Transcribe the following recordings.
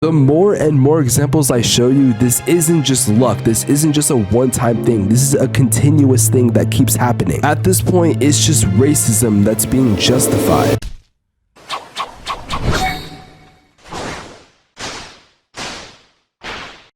The more and more examples I show you, this isn't just luck. This isn't just a one-time thing. This is a continuous thing that keeps happening. At this point, it's just racism that's being justified.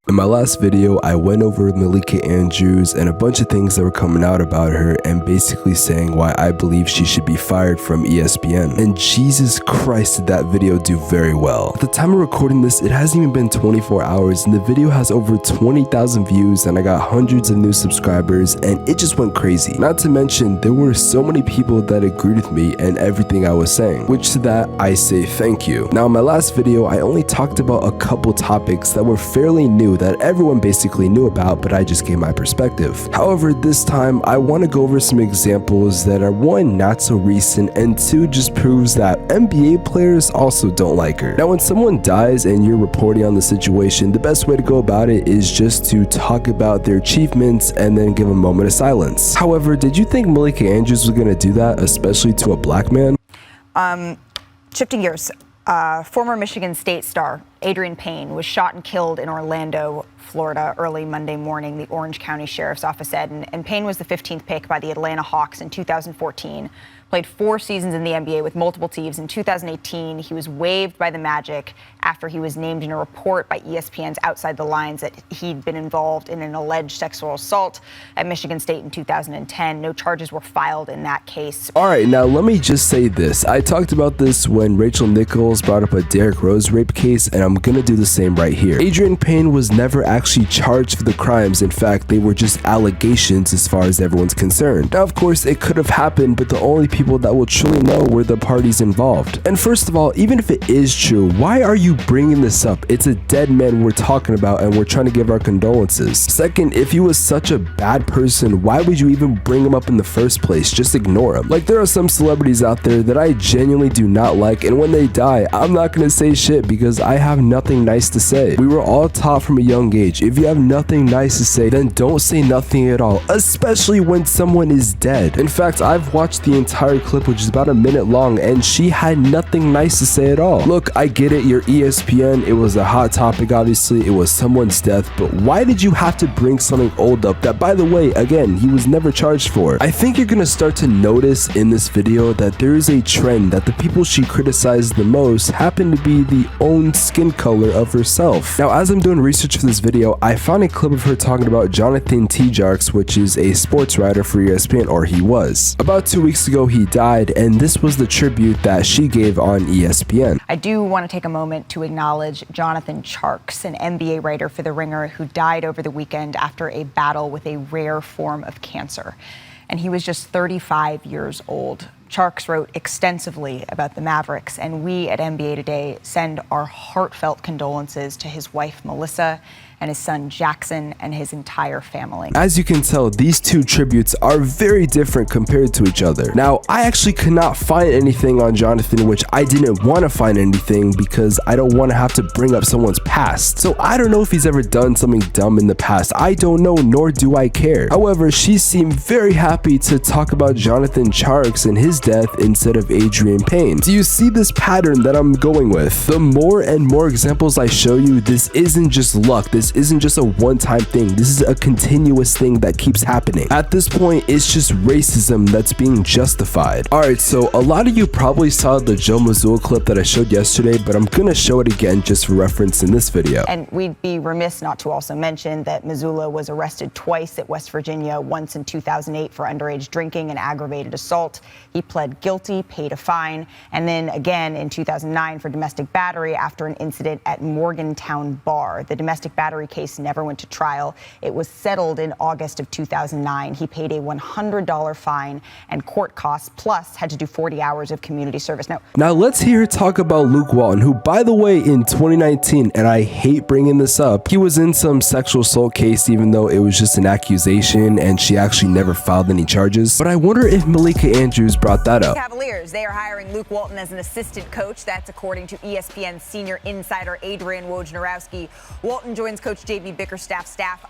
In my last video, I went over Malika Andrews and a bunch of things that were coming out about her and basically saying why I believe she should be fired from ESPN. And Jesus Christ, did that video do very well. At the time of recording this, it hasn't even been 24 hours and the video has over 20,000 views and I got hundreds of new subscribers and it just went crazy. Not to mention, there were so many people that agreed with me and everything I was saying, which to that, I say thank you. Now, in my last video, I only talked about a couple topics that were fairly new that everyone basically knew about, but I just gave my perspective. However, this time I want to go over some examples that are one, not so recent, and two, just proves that NBA players also don't like her. Now, when someone dies and you're reporting on the situation, the best way to go about it is just to talk about their achievements and then give a moment of silence. However, did you think Malika Andrews was going to do that, especially to a black man? Shifting gears, former Michigan State star Adrian Payne was shot and killed in Orlando, Florida, early Monday morning, the Orange County Sheriff's Office said. And Payne was the 15th pick by the Atlanta Hawks in 2014, played 4 seasons in the NBA with multiple teams. In 2018, he was waived by the Magic after he was named in a report by ESPN's Outside the Lines that he'd been involved in an alleged sexual assault at Michigan State in 2010. No charges were filed in that case. All right, now let me just say this. I talked about this when Rachel Nichols brought up a Derrick Rose rape case, and I'm gonna do the same right here. Adrian Payne was never actually charged for the crimes. In fact, they were just allegations as far as everyone's concerned. Now, of course, it could have happened, but the only people that will truly know were the parties involved. And first of all, even if it is true, why are you bringing this up? It's a dead man we're talking about and we're trying to give our condolences. Second, if he was such a bad person, why would you even bring him up in the first place? Just ignore him. Like, there are some celebrities out there that I genuinely do not like, and when they die, I'm not gonna say shit because I have nothing nice to say. We were all taught from a young age, if you have nothing nice to say, then don't say nothing at all, especially when someone is dead. In fact, I've watched the entire clip, which is about a minute long, and she had nothing nice to say at all. Look, I get it, you're ESPN, it was a hot topic, obviously, it was someone's death, but why did you have to bring something old up that, by the way, again, he was never charged for? I think you're gonna start to notice in this video that there is a trend that the people she criticized the most happen to be the own skin color of herself. Now, as I'm doing research for this video, I found a clip of her talking about Jonathan Tjarks, which is a sports writer for ESPN, or he was. About 2 weeks ago, he died, and this was the tribute that she gave on ESPN. I do want to take a moment to acknowledge Jonathan Tjarks, an NBA writer for The Ringer, who died over the weekend after a battle with a rare form of cancer. And he was just 35 years old. Tjarks wrote extensively about the Mavericks, and we at NBA Today send our heartfelt condolences to his wife, Melissa, and his son Jackson and his entire family. As you can tell, these two tributes are very different compared to each other. Now, I actually could not find anything on Jonathan, which I didn't want to find anything because I don't want to have to bring up someone's past. So I don't know if he's ever done something dumb in the past. I don't know, nor do I care. However, she seemed very happy to talk about Jonathan Tjarks and his death instead of Adrian Payne. Do you see this pattern that I'm going with? The more and more examples I show you, this isn't just luck. This isn't just a one-time thing. This is a continuous thing that keeps happening. At this point, it's just racism that's being justified. Alright, so a lot of you probably saw the Joe Mazzulla clip that I showed yesterday, but I'm gonna show it again just for reference in this video. And we'd be remiss not to also mention that Mazzulla was arrested twice at West Virginia, once in 2008 for underage drinking and aggravated assault. He pled guilty, paid a fine, and then again in 2009 for domestic battery after an incident at Morgantown Bar. The domestic battery case never went to trial. It was settled in August of 2009. He paid a $100 fine and court costs, plus had to do 40 hours of community service. Now let's hear her talk about Luke Walton, who, by the way, in 2019, and I hate bringing this up, he was in some sexual assault case, even though it was just an accusation and she actually never filed any charges. But I wonder if Malika Andrews brought that up. Cavaliers, they are hiring Luke Walton as an assistant coach. That's according to ESPN senior insider Adrian Wojnarowski. Walton joins Coach J.B. Bickerstaff's staff.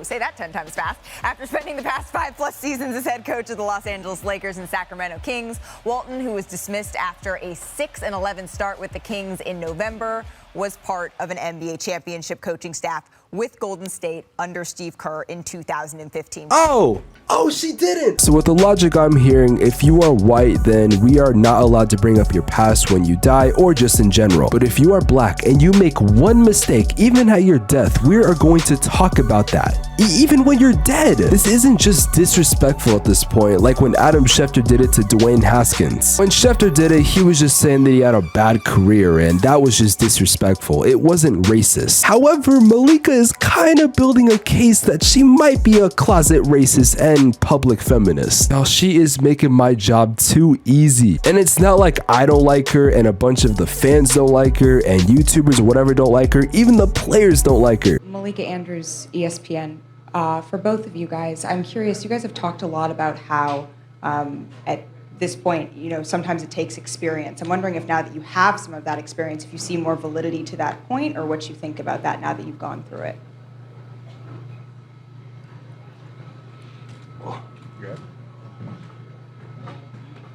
Say that 10 times fast. After spending the past 5+ seasons as head coach of the Los Angeles Lakers and Sacramento Kings, Walton, who was dismissed after a 6-11 start with the Kings in November, was part of an NBA championship coaching staff with Golden State under Steve Kerr in 2015. Oh, she didn't. So with the logic I'm hearing, if you are white, then we are not allowed to bring up your past when you die or just in general. But if you are black and you make one mistake, even at your death, we are going to talk about that. Even when you're dead. This isn't just disrespectful at this point, like when Adam Schefter did it to Dwayne Haskins. When Schefter did it, he was just saying that he had a bad career, and that was just disrespectful. It wasn't racist. However, Malika is kind of building a case that she might be a closet racist and public feminist. Now, she is making my job too easy. And it's not like I don't like her and a bunch of the fans don't like her and YouTubers or whatever don't like her. Even the players don't like her. Malika Andrews, ESPN. For both of you guys, I'm curious, you guys have talked a lot about how at this point, you know, sometimes it takes experience. I'm wondering if now that you have some of that experience, if you see more validity to that point, or what you think about that now that you've gone through it.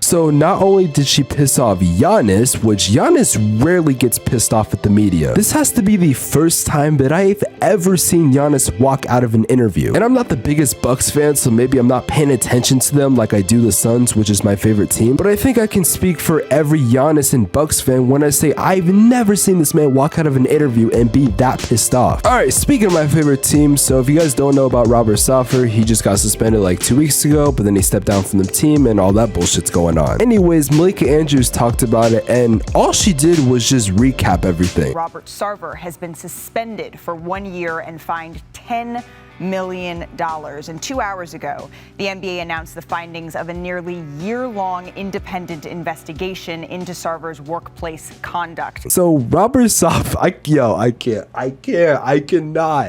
So not only did she piss off Giannis, which Giannis rarely gets pissed off at the media. This has to be the first time that I've ever seen Giannis walk out of an interview. And I'm not the biggest Bucks fan, so maybe I'm not paying attention to them like I do the Suns, which is my favorite team. But I think I can speak for every Giannis and Bucks fan when I say I've never seen this man walk out of an interview and be that pissed off. Alright, speaking of my favorite team, so if you guys don't know about Robert Saffer, he just got suspended like 2 weeks ago, but then he stepped down from the team and all that bullshit's going on. Anyways, Malika Andrews talked about it, and all she did was just recap everything. Robert Sarver has been suspended for 1 year and fined $10 million. And 2 hours ago, the NBA announced the findings of a nearly year-long independent investigation into Sarver's workplace conduct. So Robert Saffer, I cannot.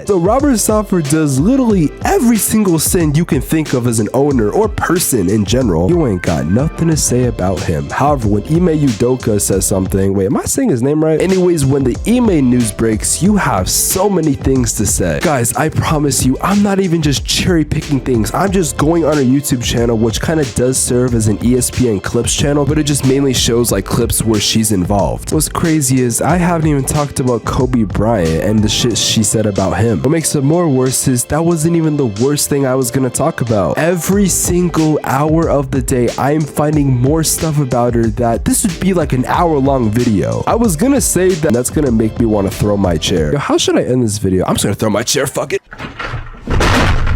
So Robert Saffer does literally every single sin you can think of as an owner or person in general. You ain't got nothing to say about him. However, when Ime Udoka says something, wait, am I saying his name right? Anyways, when the Ime news breaks, you have so many things to say. Guys, I promise you, I'm not even just cherry picking things. I'm just going on her YouTube channel, which kind of does serve as an ESPN clips channel, but it just mainly shows like clips where she's involved. What's crazy is I haven't even talked about Kobe Bryant and the shit she said about him. What makes it more worse is that wasn't even the worst thing I was gonna talk about. Every single hour of the day, I am finding more stuff about her that this would be like an hour-long video. I was gonna say that that's gonna make me want to throw my chair. Yo, how should I end this video? I'm just gonna throw my chair, fuck it.